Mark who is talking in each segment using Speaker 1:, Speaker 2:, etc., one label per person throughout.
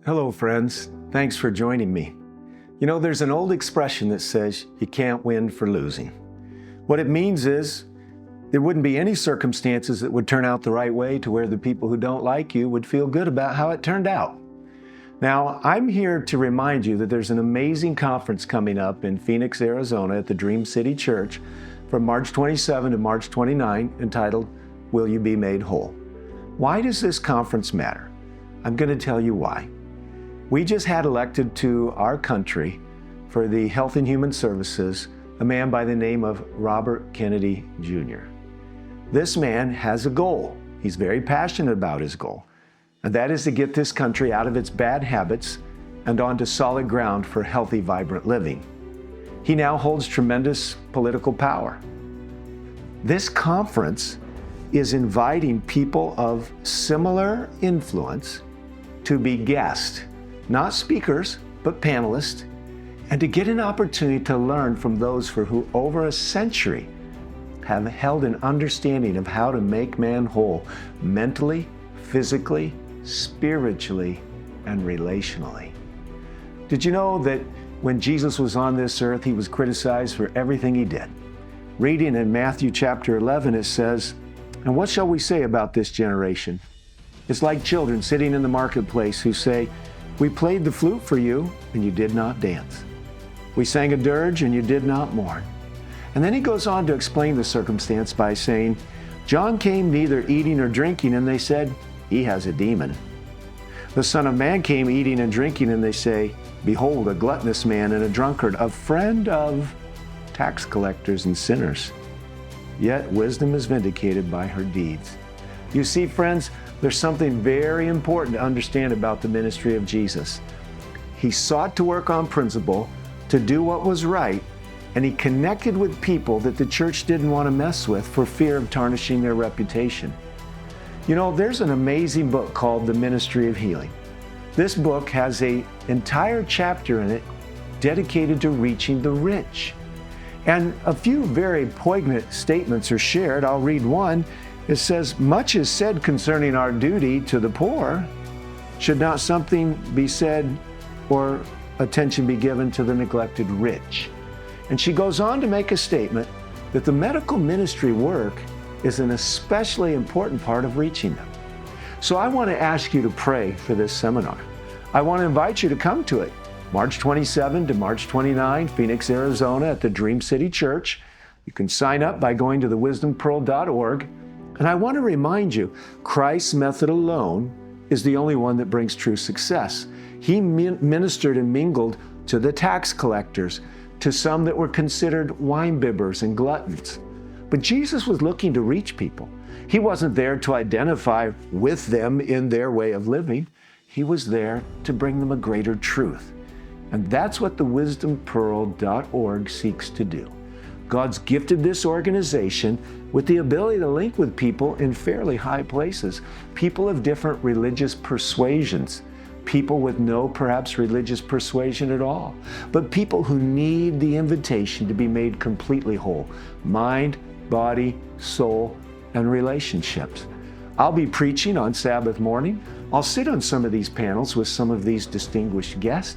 Speaker 1: Hello, friends. Thanks for joining me. You know, there's an old expression that says you can't win for losing. What it means is there wouldn't be any circumstances that would turn out the right way to where the people who don't like you would feel good about how it turned out. Now, I'm here to remind you that there's an amazing conference coming up in Phoenix, Arizona at the Dream City Church from March 27 to March 29 entitled, Will You Be Made Whole? Why does this conference matter? I'm going to tell you why. We just had elected to our country for the Health and Human Services a man by the name of Robert Kennedy Jr. This man has a goal. He's very passionate about his goal, and that is to get this country out of its bad habits and onto solid ground for healthy, vibrant living. He now holds tremendous political power. This conference is inviting people of similar influence to be guests, not speakers, but panelists, and to get an opportunity to learn from those for who over a century have held an understanding of how to make man whole mentally, physically, spiritually, and relationally. Did you know that when Jesus was on this earth, he was criticized for everything he did? Reading in Matthew chapter 11, it says, "And what shall we say about this generation? It's like children sitting in the marketplace who say, 'We played the flute for you, and you did not dance. We sang a dirge, and you did not mourn.'" And then he goes on to explain the circumstance by saying, "John came neither eating or drinking, and they said, 'He has a demon.' The Son of Man came eating and drinking, and they say, 'Behold, a gluttonous man and a drunkard, a friend of tax collectors and sinners.' Yet wisdom is vindicated by her deeds." You see, friends, there's something very important to understand about the ministry of Jesus. He sought to work on principle, to do what was right, and he connected with people that the church didn't want to mess with for fear of tarnishing their reputation. You know, there's an amazing book called The Ministry of Healing. This book has an entire chapter in it dedicated to reaching the rich. And a few very poignant statements are shared. I'll read one. It says, "Much is said concerning our duty to the poor. Should not something be said or attention be given to the neglected rich?" And she goes on to make a statement that the medical ministry work is an especially important part of reaching them. So I want to ask you to pray for this seminar. I want to invite you to come to it. March 27 to March 29, Phoenix, Arizona at the Dream City Church. You can sign up by going to thewisdompearl.org. And I want to remind you, Christ's method alone is the only one that brings true success. He ministered and mingled to the tax collectors, to some that were considered wine bibbers and gluttons. But Jesus was looking to reach people. He wasn't there to identify with them in their way of living. He was there to bring them a greater truth. And that's what thewisdompearl.org seeks to do. God's gifted this organization with the ability to link with people in fairly high places, people of different religious persuasions, people with no perhaps religious persuasion at all, but people who need the invitation to be made completely whole, mind, body, soul, and relationships. I'll be preaching on Sabbath morning. I'll sit on some of these panels with some of these distinguished guests,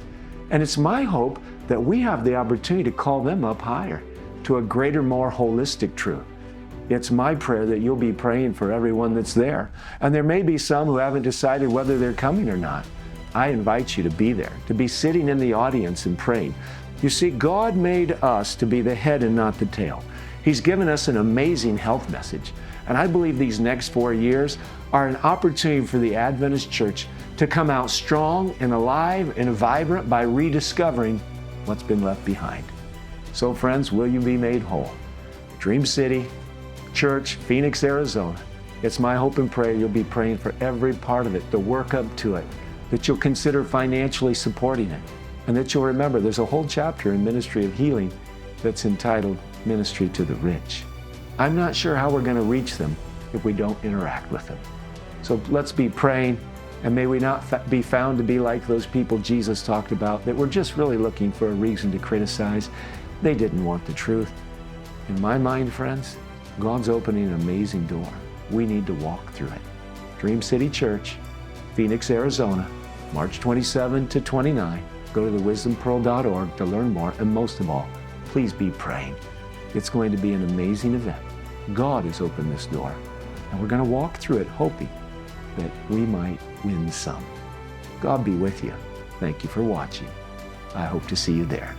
Speaker 1: and it's my hope that we have the opportunity to call them up higher to a greater, more holistic truth. It's my prayer that you'll be praying for everyone that's there. And there may be some who haven't decided whether they're coming or not. I invite you to be there, to be sitting in the audience and praying. You see, God made us to be the head and not the tail. He's given us an amazing health message. And I believe these next 4 years are an opportunity for the Adventist Church to come out strong and alive and vibrant by rediscovering what's been left behind. So friends, will you be made whole? Dream City Church, Phoenix, Arizona. It's my hope and prayer you'll be praying for every part of it, the work up to it, that you'll consider financially supporting it, and that you'll remember there's a whole chapter in Ministry of Healing that's entitled Ministry to the Rich. I'm not sure how we're going to reach them if we don't interact with them. So let's be praying, and may we not be found to be like those people Jesus talked about that were just really looking for a reason to criticize. They didn't want the truth. In my mind, friends, God's opening an amazing door. We need to walk through it. Dream City Church, Phoenix, Arizona, March 27 to 29. Go to thewisdompearl.org to learn more, and most of all, please be praying. It's going to be an amazing event. God has opened this door, and we're going to walk through it hoping that we might win some. God be with you. Thank you for watching. I hope to see you there.